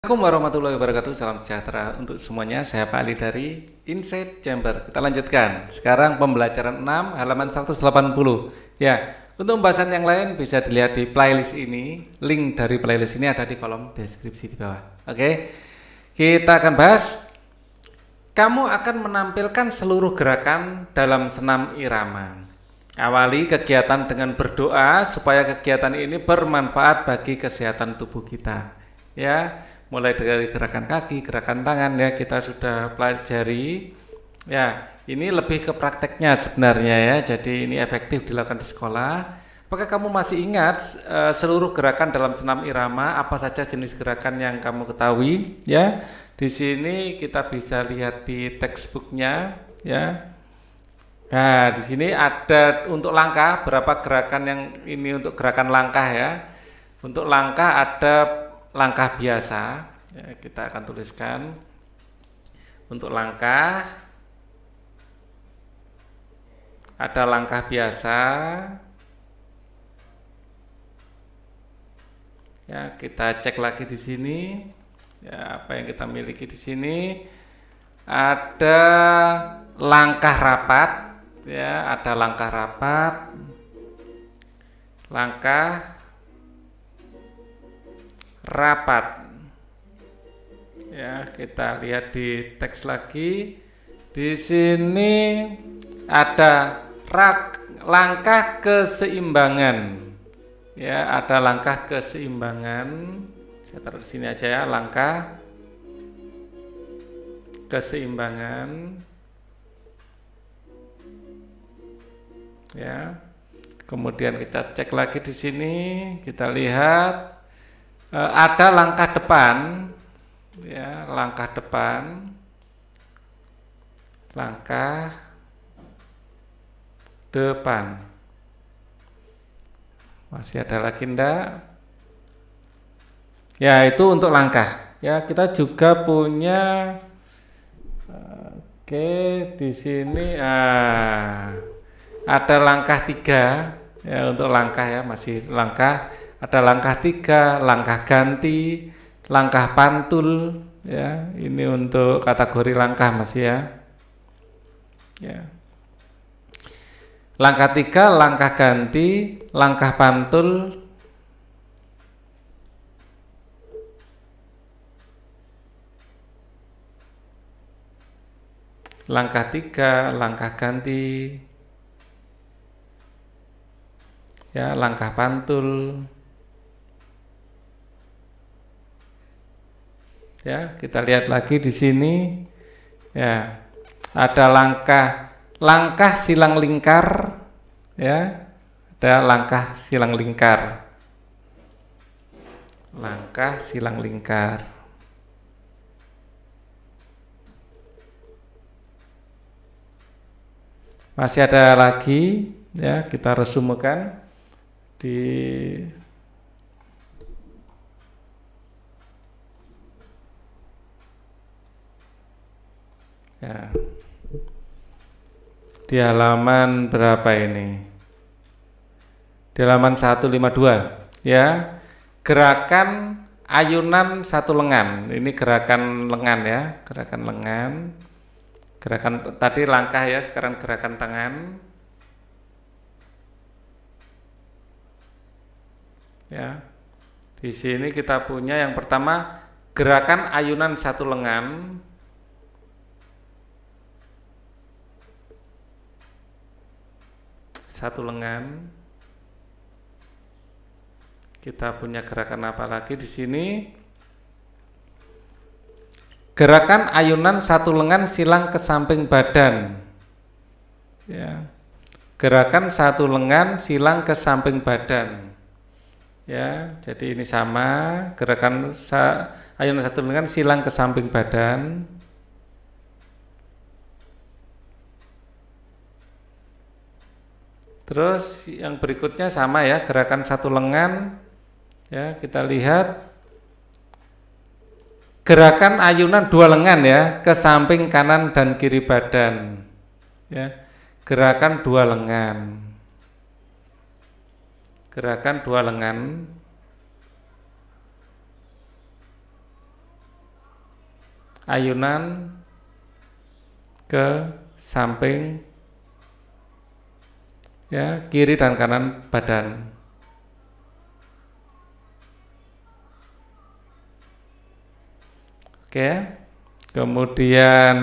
Assalamualaikum warahmatullahi wabarakatuh. Salam sejahtera untuk semuanya. Saya Pak Ali dari Insight Chamber. Kita lanjutkan. Sekarang pembelajaran 6 halaman 180. Ya, untuk pembahasan yang lain bisa dilihat di playlist ini. Link dari playlist ini ada di kolom deskripsi di bawah. Oke. Kita akan bahas. Kamu akan menampilkan seluruh gerakan dalam senam irama. Awali kegiatan dengan berdoa supaya kegiatan ini bermanfaat bagi kesehatan tubuh kita. Ya, mulai dari gerakan kaki, gerakan tangan ya kita sudah pelajari. Ya, ini lebih ke prakteknya sebenarnya ya. Jadi ini efektif dilakukan di sekolah. Apakah kamu masih ingat seluruh gerakan dalam senam irama? Apa saja jenis gerakan yang kamu ketahui? Ya, di sini kita bisa lihat di textbooknya. Ya. Nah, di sini ada untuk langkah berapa gerakan yang ini untuk gerakan langkah ya. Untuk langkah ada langkah biasa, ya, kita akan tuliskan untuk langkah ada langkah biasa, ya kita cek lagi di sini, ya apa yang kita miliki di sini ada langkah rapat, ya ada langkah rapat, langkah rapat. Ya, kita lihat di teks lagi. Di sini ada langkah keseimbangan. Ya, ada langkah keseimbangan. Saya taruh di sini aja ya, langkah keseimbangan. Ya. Kemudian kita cek lagi di sini, kita lihat ada langkah depan, ya langkah depan, langkah depan. Masih ada lagi enggak? Ya itu untuk langkah. Ya kita juga punya. Oke di sini ada langkah 3 ya untuk langkah ya masih langkah. Ada langkah 3, langkah ganti, langkah pantul, ya ini untuk kategori langkah masih ya. Ya. Langkah 3, langkah ganti, langkah pantul, langkah 3, langkah ganti, ya langkah pantul. Ya, kita lihat lagi di sini. Ya, ada langkah silang lingkar. Ya, ada langkah silang lingkar. Langkah silang lingkar. Masih ada lagi. Ya, kita resumekan di ya. Di halaman berapa ini? Di halaman 152 ya. Gerakan ayunan satu lengan. Ini gerakan lengan ya, gerakan lengan. Gerakan tadi langkah ya, sekarang gerakan tangan. Ya. Di sini kita punya yang pertama gerakan ayunan satu lengan. Satu lengan. Kita punya gerakan apa lagi di sini? Gerakan ayunan satu lengan silang ke samping badan. Ya. Gerakan satu lengan silang ke samping badan. Ya, jadi ini sama, gerakan ayunan satu lengan silang ke samping badan. Terus yang berikutnya sama ya, gerakan satu lengan. Ya, kita lihat gerakan ayunan dua lengan ya, ke samping kanan dan kiri badan. Ya, gerakan dua lengan. Gerakan dua lengan. ayunan ke samping ya, kiri dan kanan badan. Oke. Kemudian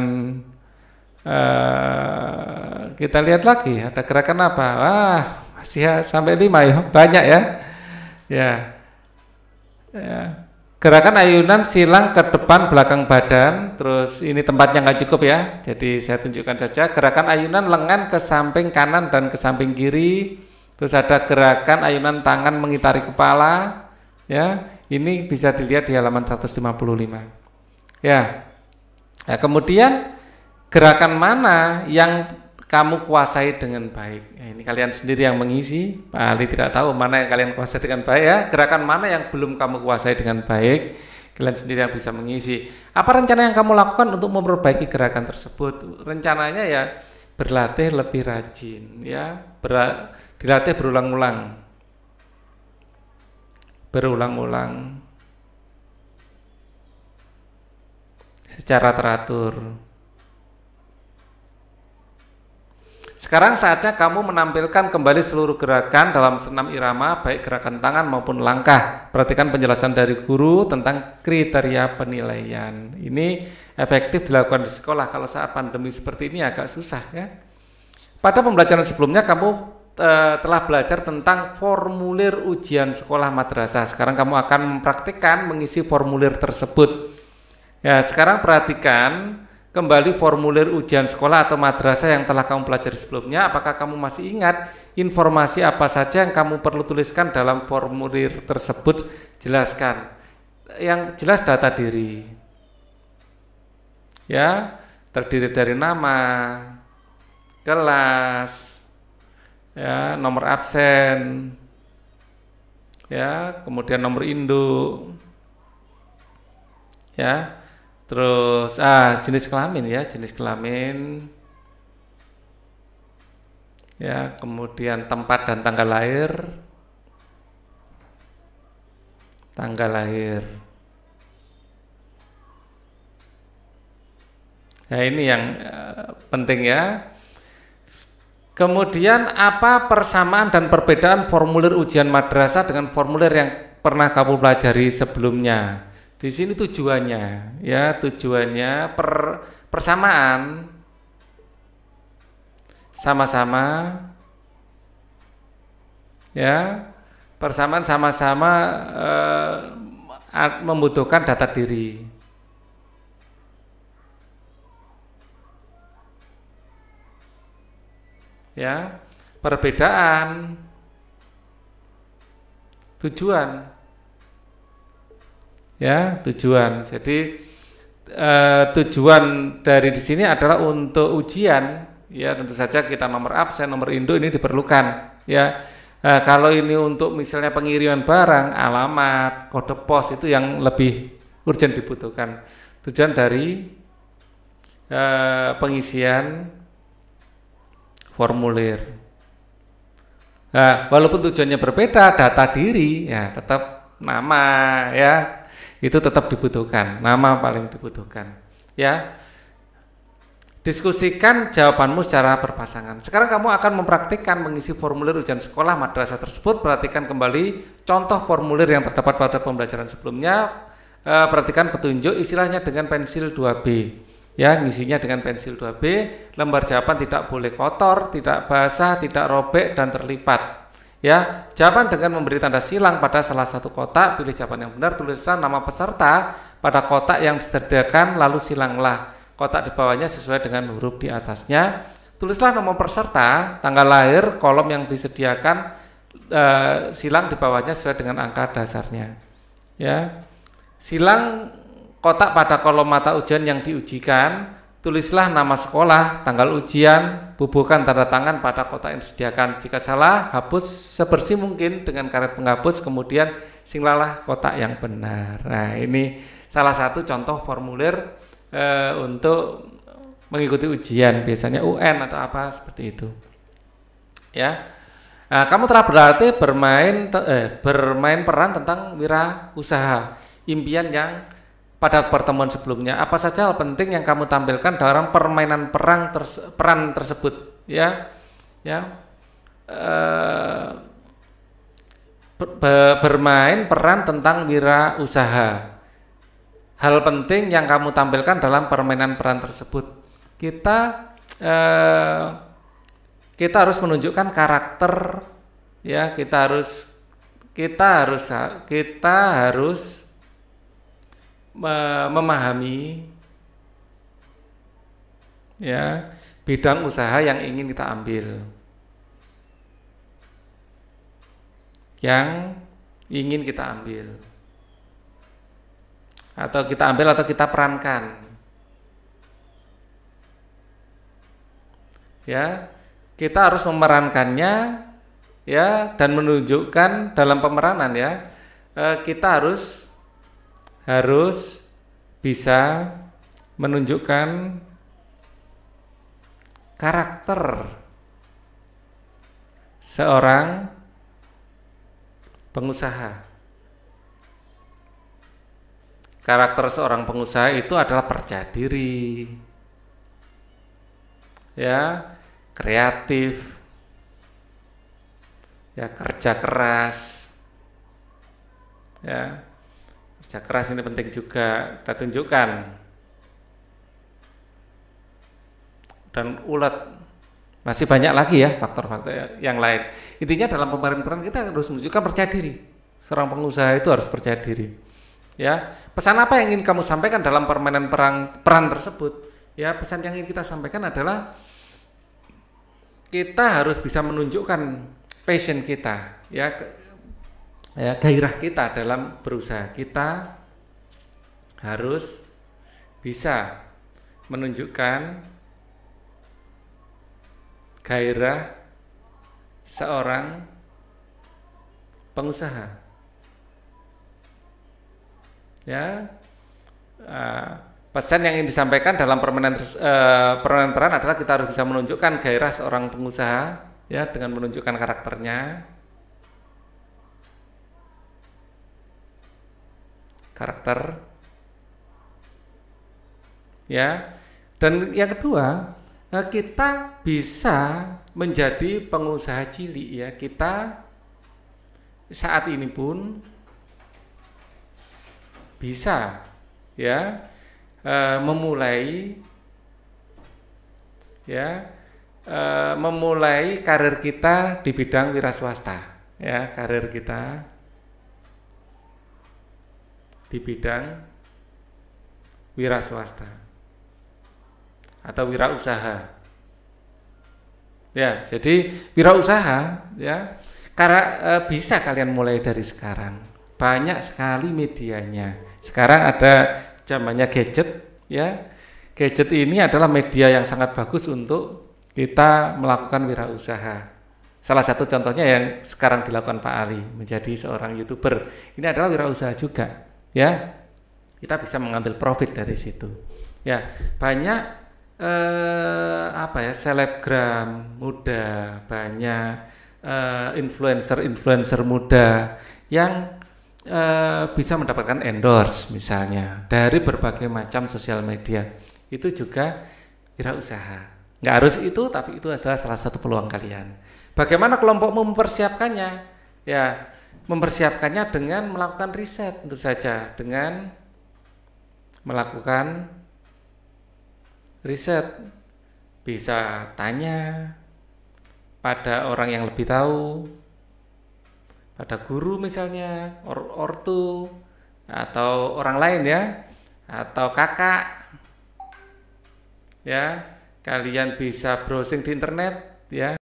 kita lihat lagi ada gerakan apa? Wah, masih sampai 5 ya, banyak ya. Ya. Gerakan ayunan silang ke depan belakang badan. Terus ini tempatnya nggak cukup ya, jadi saya tunjukkan saja. Gerakan ayunan lengan ke samping kanan dan ke samping kiri. Terus ada gerakan ayunan tangan mengitari kepala. Ya, ini bisa dilihat di halaman 155. Ya. Nah, kemudian gerakan mana yang kamu kuasai dengan baik? Ya, ini kalian sendiri yang mengisi. Pak Ali tidak tahu mana yang kalian kuasai dengan baik ya. Gerakan mana yang belum kamu kuasai dengan baik? Kalian sendiri yang bisa mengisi. Apa rencana yang kamu lakukan untuk memperbaiki gerakan tersebut? Rencananya ya berlatih lebih rajin ya. Dilatih berulang-ulang. Berulang-ulang. Secara teratur. Sekarang saatnya kamu menampilkan kembali seluruh gerakan dalam senam irama, baik gerakan tangan maupun langkah. Perhatikan penjelasan dari guru tentang kriteria penilaian. Ini efektif dilakukan di sekolah. Kalau saat pandemi seperti ini agak susah ya. Pada pembelajaran sebelumnya kamu telah belajar tentang formulir ujian sekolah madrasah. Sekarang kamu akan mempraktikkan mengisi formulir tersebut. Ya, sekarang perhatikan kembali formulir ujian sekolah atau madrasah yang telah kamu pelajari sebelumnya. Apakah kamu masih ingat informasi apa saja yang kamu perlu tuliskan dalam formulir tersebut? Jelaskan. Yang jelas data diri. Ya, terdiri dari nama, kelas, ya, nomor absen, ya, kemudian nomor induk, ya. Terus jenis kelamin ya, jenis kelamin. Ya, kemudian tempat dan tanggal lahir. Tanggal lahir. Nah, ini yang penting ya. Kemudian apa persamaan dan perbedaan formulir ujian madrasah dengan formulir yang pernah kamu pelajari sebelumnya? Di sini tujuannya, ya tujuannya persamaan, sama-sama, ya persamaan sama-sama membutuhkan data diri, ya perbedaan, tujuan. Ya, tujuan. Jadi tujuan dari di sini adalah untuk ujian. Ya, tentu saja kita nomor absen, nomor induk ini diperlukan. Ya, kalau ini untuk misalnya pengiriman barang, alamat, kode pos itu yang lebih urgent dibutuhkan. Tujuan dari pengisian formulir. Nah, walaupun tujuannya berbeda, data diri ya tetap nama ya. Itu tetap dibutuhkan, nama paling dibutuhkan ya. Diskusikan jawabanmu secara berpasangan. Sekarang kamu akan mempraktikkan mengisi formulir ujian sekolah madrasah tersebut. Perhatikan kembali contoh formulir yang terdapat pada pembelajaran sebelumnya. Perhatikan petunjuk, istilahnya dengan pensil 2B ya, ngisinya dengan pensil 2B. Lembar jawaban tidak boleh kotor, tidak basah, tidak robek dan terlipat. Ya, jawaban dengan memberi tanda silang pada salah satu kotak. Pilih jawaban yang benar, tulislah nama peserta pada kotak yang disediakan, lalu silanglah kotak di bawahnya sesuai dengan huruf di atasnya. Tulislah nomor peserta, tanggal lahir, kolom yang disediakan, silang di bawahnya sesuai dengan angka dasarnya. Ya, silang kotak pada kolom mata ujian yang diujikan. Tulislah nama sekolah, tanggal ujian, bubuhkan tanda tangan pada kotak yang disediakan. Jika salah, hapus sebersih mungkin dengan karet penghapus, kemudian silanglah kotak yang benar. Nah, ini salah satu contoh formulir untuk mengikuti ujian, biasanya UN atau apa seperti itu. Ya, nah, kamu telah berlatih bermain peran tentang wirausaha, impian yang pada pertemuan sebelumnya. Apa saja hal penting yang kamu tampilkan dalam permainan peran tersebut, ya, ya. Bermain peran tentang wirausaha. Hal penting yang kamu tampilkan dalam permainan peran tersebut. Kita harus menunjukkan karakter, ya. Kita harus memahami, ya, bidang usaha yang ingin kita ambil, atau kita perankan, ya. Kita harus memerankannya, ya, dan menunjukkan dalam pemeranan, ya. Kita harus bisa menunjukkan karakter seorang pengusaha. Karakter seorang pengusaha itu adalah percaya diri, ya, kreatif, ya, kerja keras, ya. Kerja keras ini penting juga kita tunjukkan, dan ulet. Masih banyak lagi, ya, faktor-faktor yang lain. Intinya dalam pemerintahan peran kita harus menunjukkan percaya diri. Seorang pengusaha itu harus percaya diri, ya. Pesan apa yang ingin kamu sampaikan dalam permainan peran tersebut? Ya, pesan yang ingin kita sampaikan adalah kita harus bisa menunjukkan passion kita, ya, gairah kita dalam berusaha. Kita harus bisa menunjukkan gairah seorang pengusaha, ya. Pesan yang ingin disampaikan dalam permainan peran adalah kita harus bisa menunjukkan gairah seorang pengusaha, ya, dengan menunjukkan karakter, ya. Dan yang kedua, kita bisa menjadi pengusaha cilik, ya. Kita saat ini pun bisa, ya, memulai karir kita di bidang wiraswasta, ya, karir kita di bidang wiraswasta atau wirausaha, ya. Jadi wirausaha, ya, karena bisa kalian mulai dari sekarang. Banyak sekali medianya. Sekarang ada zamannya gadget, ya. Gadget ini adalah media yang sangat bagus untuk kita melakukan wirausaha. Salah satu contohnya yang sekarang dilakukan Pak Ali, menjadi seorang YouTuber. Ini adalah wirausaha juga, ya. Kita bisa mengambil profit dari situ, ya. Banyak selebgram muda, banyak influencer muda yang bisa mendapatkan endorse misalnya dari berbagai macam sosial media. Itu juga wirausaha. Nggak harus itu, tapi itu adalah salah satu peluang kalian. Bagaimana kelompokmu mempersiapkannya? Ya, mempersiapkannya dengan melakukan riset, tentu saja, dengan melakukan riset. Bisa tanya pada orang yang lebih tahu, pada guru misalnya, ortu, atau orang lain, ya, atau kakak, ya. Kalian bisa browsing di internet, ya.